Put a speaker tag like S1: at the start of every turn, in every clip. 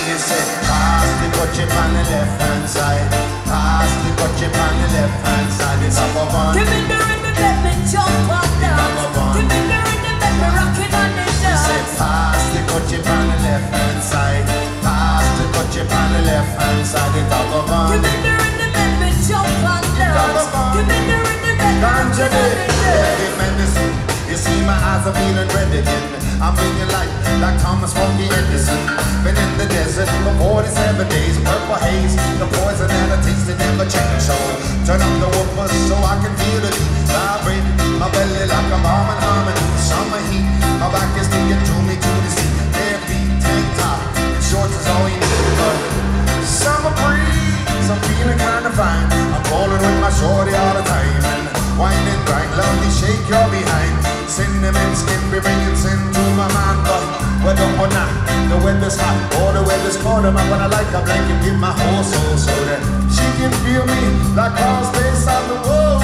S1: you say, pass the ketchup on the left hand side. Pass the ketchup on the left hand side. It's up a one.
S2: Give me the rhythm, let me jump up dance. Give me the rhythm, let me rock it on the dance.
S1: Say, pass the ketchup on the left hand side. Pass the ketchup on the left hand side. It's up a one.
S2: Give me the rhythm, let me jump up dance. Give me the rhythm, let me rock it on the dance.
S1: You see my eyes are feeling red again. I'm feeling like Thomas Funky Edison. Been in the desert for 47 days. Purple haze, the poison and the taste it never change. So turn up the whoopers so I can feel the beat vibrate my belly like a bomb and harmony. Summer heat, my back is sticking to me to the seat. Bare feet, tank top, and shorts is all you need. But summer breeze, I'm feeling kinda fine. I'm rolling with my shorty all the time. And wine and grind, love me, shake your behind. Cinnamon skin be bringing sin to my mind. But whether or not the weather's hot or the weather's cold, I'm gonna like a blanket, give my whole soul so that she can feel me like all space on the wall.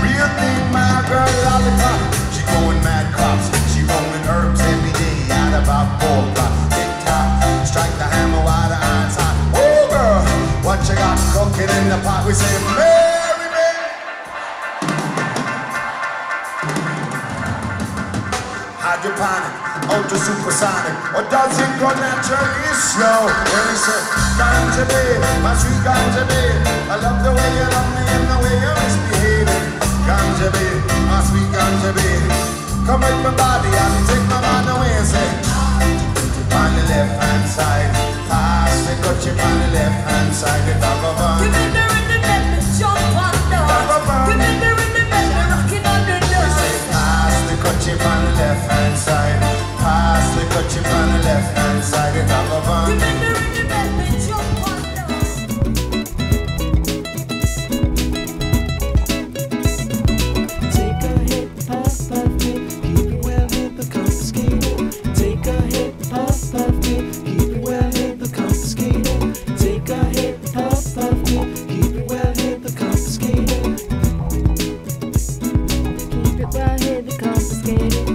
S1: Real thing, my girl, lollipop. She going mad crops, she rolling herbs every day at about 4 o'clock. Tick tock, strike the hammer while the iron's hot. Oh girl, what you got cooking in the pot? We say, Mary, Mary. Hydroponic, ultra supersonic, or does it go naturally slow? When we say, ganja babe, my sweet ganja babe, I love the way you love me and the way you're misbehaving. Ganja babe, my sweet ganja babe, come with my body and take my mind away and say, on the left hand side, pass the ketchup on the left hand side, the dog of one.
S2: Give me the rhythm, let me jump on dance. Give me the rhythm, let me rock it on the dance.
S1: We say, pass the ketchup on the left hand side, pass the ketchup on the left hand side, the dog of one.
S2: Give me the rhythm, let me jump on dance.
S3: Take a hit, puff, puff, hit, keep it well, hit the confiscated. Take a hit, puff, puff, hit, keep it well, hit the confiscated. Take a hit, puff, puff, hit, keep it well, hit the confiscated. Keep it well, hit the confiscated.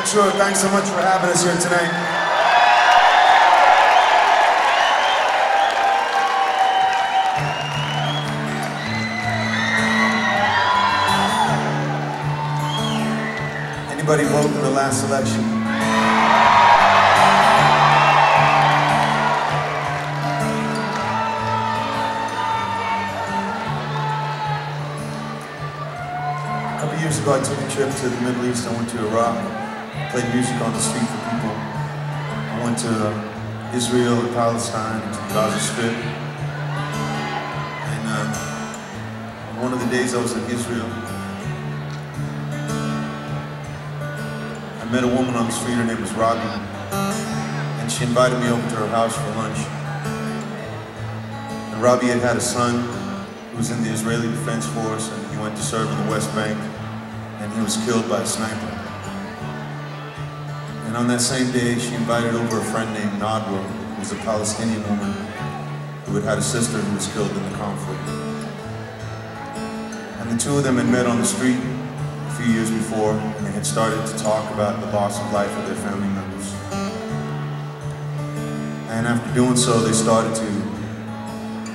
S1: Sure, thanks so much for having us here tonight. Anybody vote in the last election? A couple years ago I took a trip to the Middle East. I went to Iraq. Played music on the street for people. I went to Israel and Palestine, to the Gaza Strip. And one of the days I was in Israel, I met a woman on the street, her name was Robbie. And she invited me over to her house for lunch. And Robbie had a son who was in the Israeli Defense Force, and he went to serve in the West Bank, and he was killed by a sniper. And on that same day, she invited over a friend named Nadwa, who was a Palestinian woman who had a sister who was killed in the conflict. And the two of them had met on the street a few years before, and they had started to talk about the loss of life of their family members. And after doing so, they started to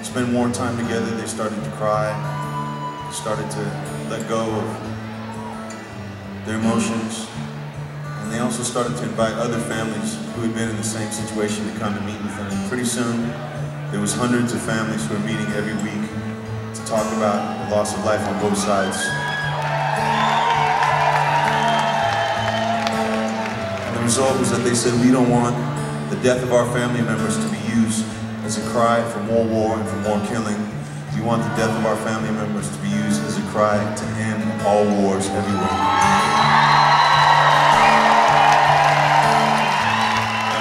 S1: spend more time together. They started to cry, they started to let go of their emotions. And they also started to invite other families who had been in the same situation to come and meet with them. And pretty soon, there was hundreds of families who were meeting every week to talk about the loss of life on both sides.
S4: result was that they said, we don't want the death of our family members to be used as a cry for more war and for more killing. We want the death of our family members to be used as a cry to end all wars everywhere.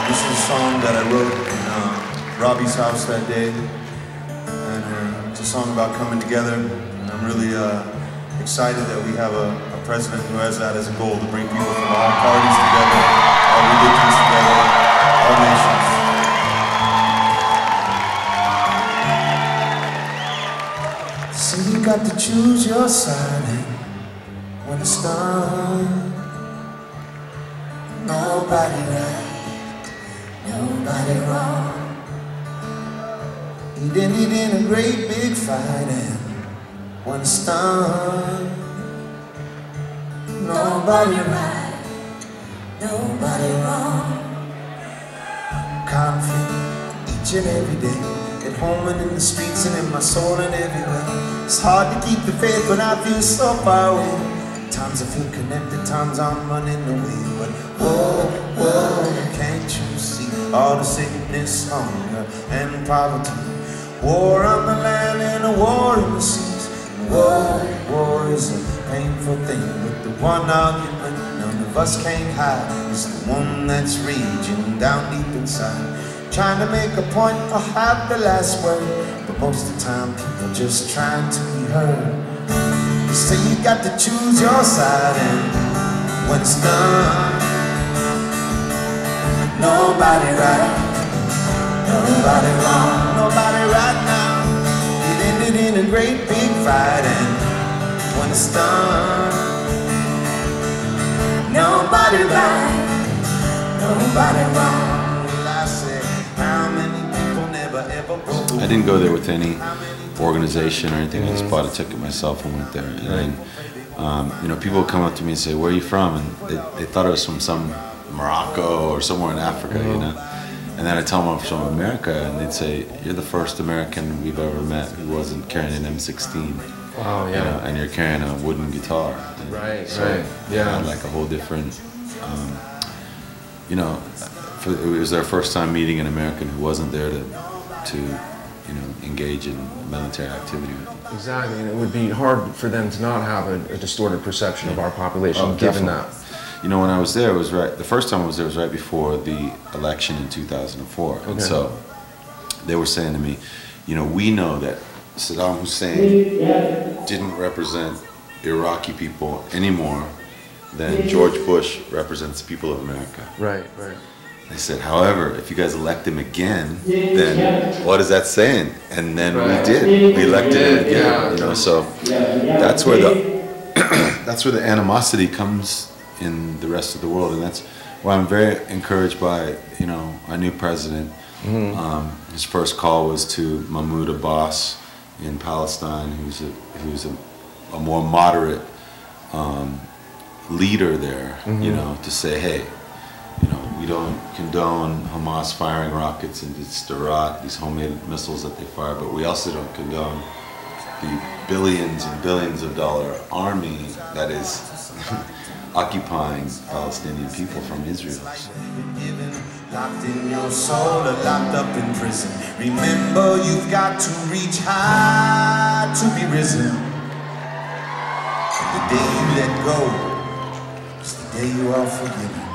S4: This is a song that I wrote in Robbie's house that day, and it's a song about coming together, and I'm really excited that we have a president who has that as a goal, to bring people from all parties together, all religions together, all nations. So you got to choose your side, and when it's done, nobody right, nobody wrong. It ended in a great big fight, and when it's done, nobody right, nobody wrong. Conflict each and every day, at home and in the streets and in my soul and everywhere. It's hard to keep the faith when I feel so far away. Times I feel connected, times I'm running away. But whoa, whoa, can't you see all the sickness, hunger, and poverty? War on the land and a war in the seas. War is a painful thing, but the one argument none of us can't hide is the one that's raging down deep inside. Trying to make a point or have the last word, but most of the time people just trying to be heard. So you got to choose your side, and when it's done, nobody right, nobody wrong, nobody right now. It ended in a great big fight, and when it's done, nobody right, nobody wrong. I say, how many people never ever broke away?
S5: I didn't go there with any organization or anything. I just bought a ticket myself and went there. And then, you know, people would come up to me and say, "Where are you from?" And they thought I was from some Morocco or somewhere in Africa, you know. And then I tell them I'm from America, and they'd say, "You're the first American we've ever met who wasn't carrying an M16."
S6: Wow, yeah.
S5: You know, and you're carrying a wooden guitar. And
S6: right,
S5: so
S6: right, yeah.
S5: Like a whole different, you know, it was their first time meeting an American who wasn't there to you know, engage in military activity with them.
S6: Exactly, and it would be hard for them to not have a distorted perception of our population, given that.
S5: You know, when I was there, it was right. The first time I was there was right before the election in 2004,
S6: Okay.
S5: and so they were saying to me, you know, we know that Saddam Hussein didn't represent Iraqi people any more than George Bush represents the people of America.
S6: Right, right.
S5: I said, however, if you guys elect him again, then what is that saying? And then we did. We elected him again.
S6: Yeah.
S5: You know, so that's where the that's where the animosity comes in the rest of the world, and that's why I'm very encouraged by, you know, our new president. His first call was to Mahmoud Abbas in Palestine, who's a more moderate leader there. You know, to say, hey, you know, we don't condone Hamas firing rockets into Sderot, these homemade missiles that they fire, but we also don't condone the billions and billions of dollar army that is occupying Palestinian people from Israel.
S4: Locked in your soul or locked up in prison. Remember, you've got to reach high to be risen. The day you let go is the day you are forgiven.